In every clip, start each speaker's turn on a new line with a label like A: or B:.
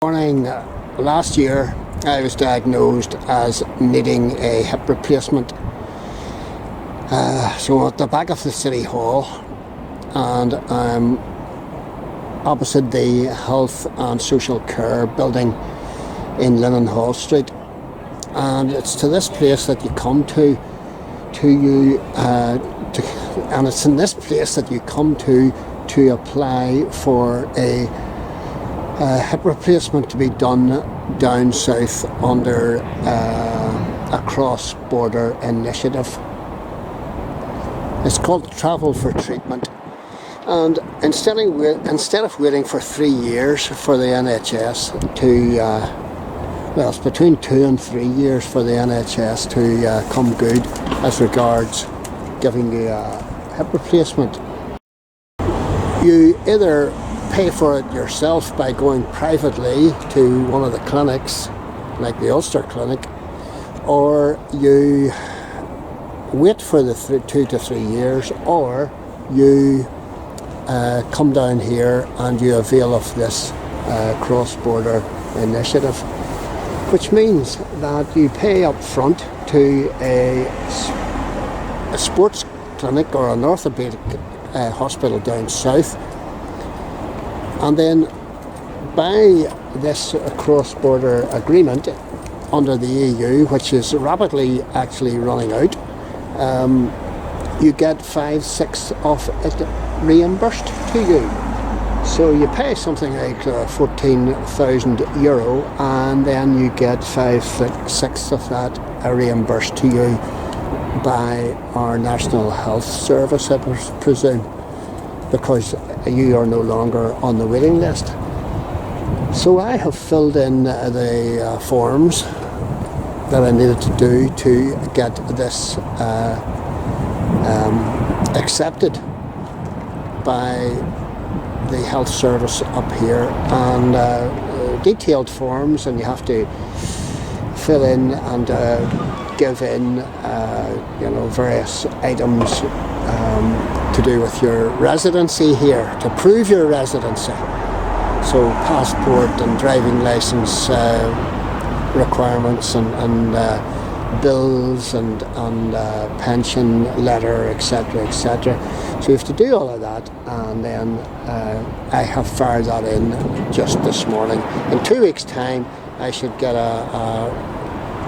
A: Morning. Last year I was diagnosed as needing a hip replacement. So I'm at the back of the City Hall and I'm opposite the Health and Social Care building in Hall Street, and it's to this place that you come and it's in this place that you come to apply for a hip replacement to be done down south under a cross-border initiative. It's called Travel for Treatment, and instead of waiting for 3 years for the NHS it's between 2 and 3 years for the NHS to come good as regards giving you a hip replacement. You either pay for it yourself by going privately to one of the clinics, like the Ulster Clinic, or you wait for the 2 to 3 years, or you come down here and you avail of this cross-border initiative, which means that you pay up front to a sports clinic or an orthopaedic hospital down south, and then by this cross-border agreement under the EU, which is rapidly actually running out, you get 5/6 of it reimbursed to you. So you pay something like €14,000, and then you get 5/6 of that reimbursed to you by our National Health Service, I presume, because you are no longer on the waiting list. So I have filled in the forms that I needed to do to get this accepted by the health service up here, and detailed forms, and you have to fill in and give in various items to do with your residency here, to prove your residency. So passport and driving license requirements, and bills and pension letter, etc., etc. So you have to do all of that, and then I have fired that in just this morning. In 2 weeks' time I should get a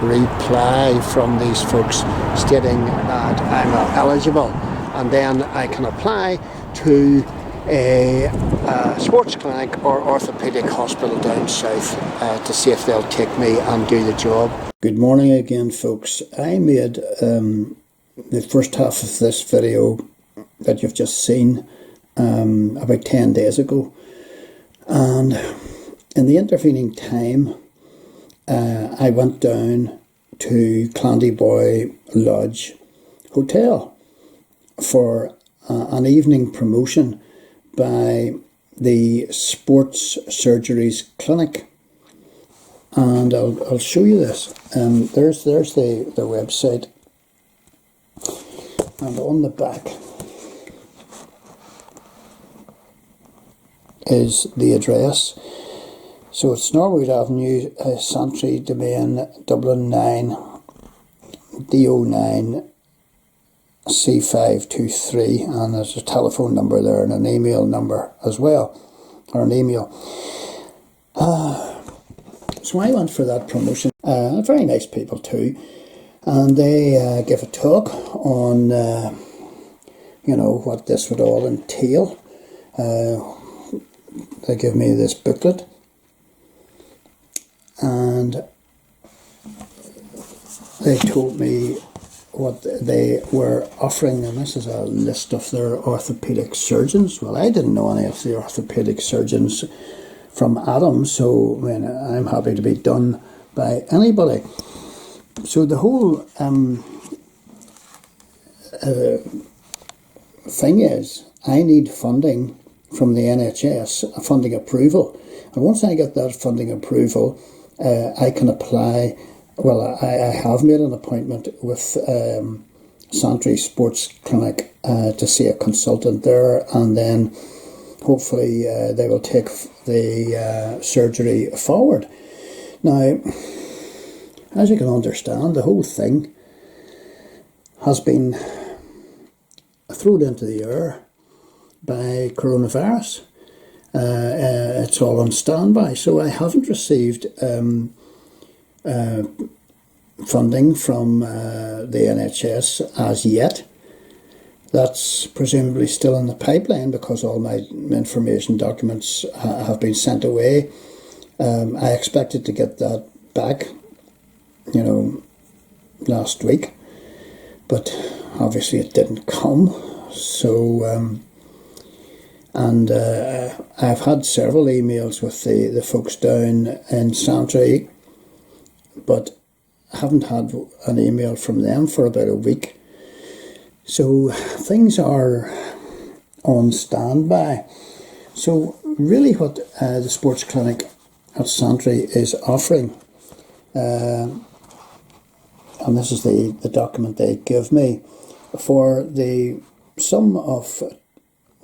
A: reply from these folks stating that I'm eligible, and then I can apply to a sports clinic or orthopaedic hospital down south to see if they'll take me and do the job. Good morning again, folks. I made the first half of this video that you've just seen about 10 days ago, and in the intervening time I went down to Clandyboy Lodge Hotel for an evening promotion by the Sports Surgeries Clinic, and I'll show you this. There's the website, and on the back is the address. So it's Norwood Avenue, Santry Domain, Dublin 9, DO9 C523, and there's a telephone number there and an email number as well, or an email. So I went for that promotion. Very nice people too, and they give a talk on what this would all entail. They give me this booklet, and they told me what they were offering, and this is a list of their orthopaedic surgeons. Well, I didn't know any of the orthopaedic surgeons from Adam, so I'm happy to be done by anybody. So the whole thing is, I need funding from the NHS, funding approval, and once I get that funding approval, I can apply. Well, I have made an appointment with Santry Sports Clinic to see a consultant there, and then hopefully they will take the surgery forward. Now, as you can understand, the whole thing has been thrown into the air by coronavirus. It's all on standby, so I haven't received funding from the NHS as yet. That's presumably still in the pipeline because all my information documents have been sent away. I expected to get that back, last week, but obviously it didn't come. So, I've had several emails with the folks down in Santry, but I haven't had an email from them for about a week. So things are on standby. So really what the sports clinic at Santry is offering, and this is the document they give me, for the sum of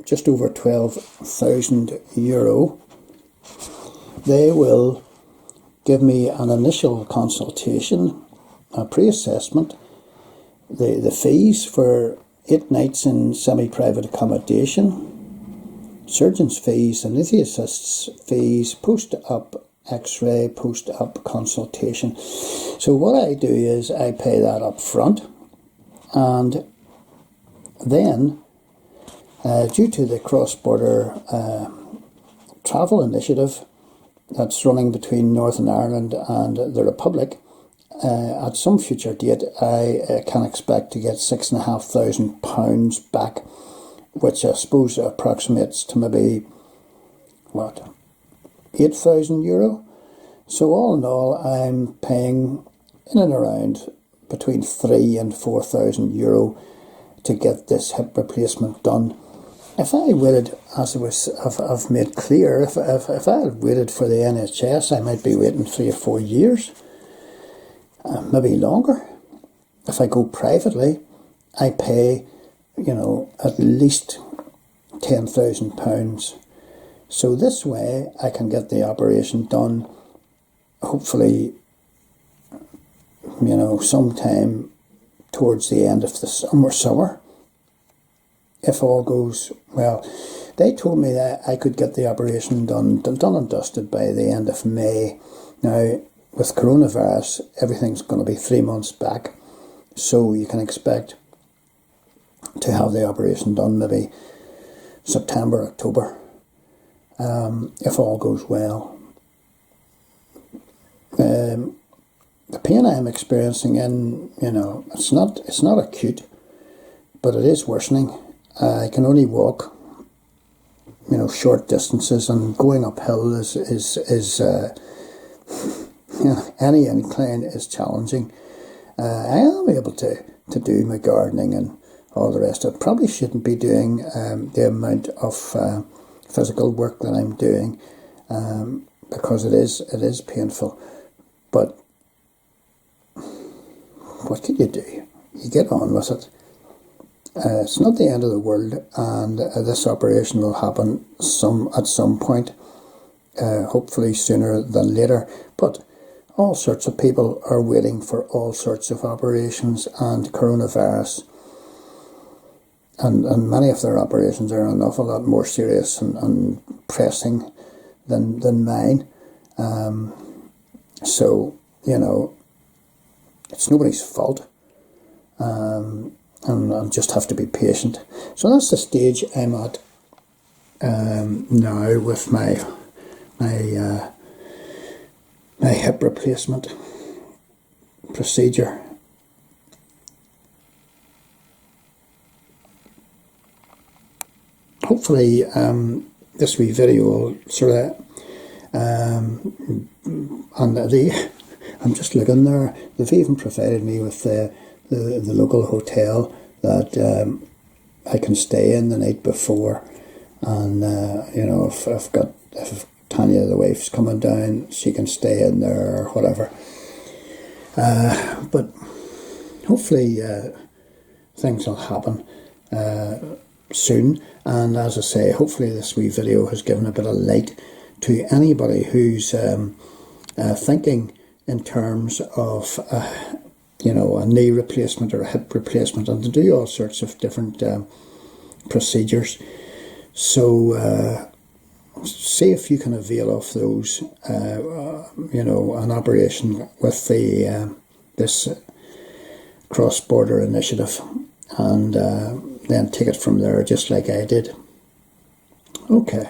A: just over €12,000, they will give me an initial consultation, a pre-assessment, the fees for 8 nights in semi-private accommodation, surgeon's fees, anaesthetist's fees, post-op x-ray, post-op consultation. So what I do is I pay that up front, and then due to the cross-border travel initiative that's running between Northern Ireland and the Republic, at some future date I can expect to get £6,500 back, which I suppose approximates to maybe, €8,000. So all in all, I'm paying in and around between €3,000 and €4,000 to get this hip replacement done. If I waited, as I've made clear, if I had waited for the NHS, I might be waiting 3 or 4 years, maybe longer. If I go privately, I pay, at least £10,000. So this way I can get the operation done, hopefully, sometime towards the end of the summer. If all goes well. They told me that I could get the operation done and dusted by the end of May. Now, with coronavirus, everything's going to be 3 months back, so you can expect to have the operation done maybe September, October, if all goes well. The pain I'm experiencing it's not acute, but it is worsening. I can only walk, short distances, and going uphill is any incline is challenging. I am able to do my gardening and all the rest. I probably shouldn't be doing the amount of physical work that I'm doing, because it is painful. But what can you do? You get on with it. It's not the end of the world, and this operation will happen at some point, hopefully sooner than later. But all sorts of people are waiting for all sorts of operations, and coronavirus, and many of their operations are an awful lot more serious and pressing than mine. So, it's nobody's fault. And I'll just have to be patient. So that's the stage I'm at now with my hip replacement procedure. Hopefully this wee video will sort of I'm just looking there, they've even provided me with the local hotel that I can stay in the night before, and if Tanya, the wife's coming down, she can stay in there or whatever. But hopefully things will happen. soon. And as I say, hopefully this wee video has given a bit of light to anybody who's thinking in terms of you know, a knee replacement or a hip replacement, and to do all sorts of different procedures. So see if you can avail of those, you know, an operation with the this cross-border initiative, and then take it from there, just like I did. Okay.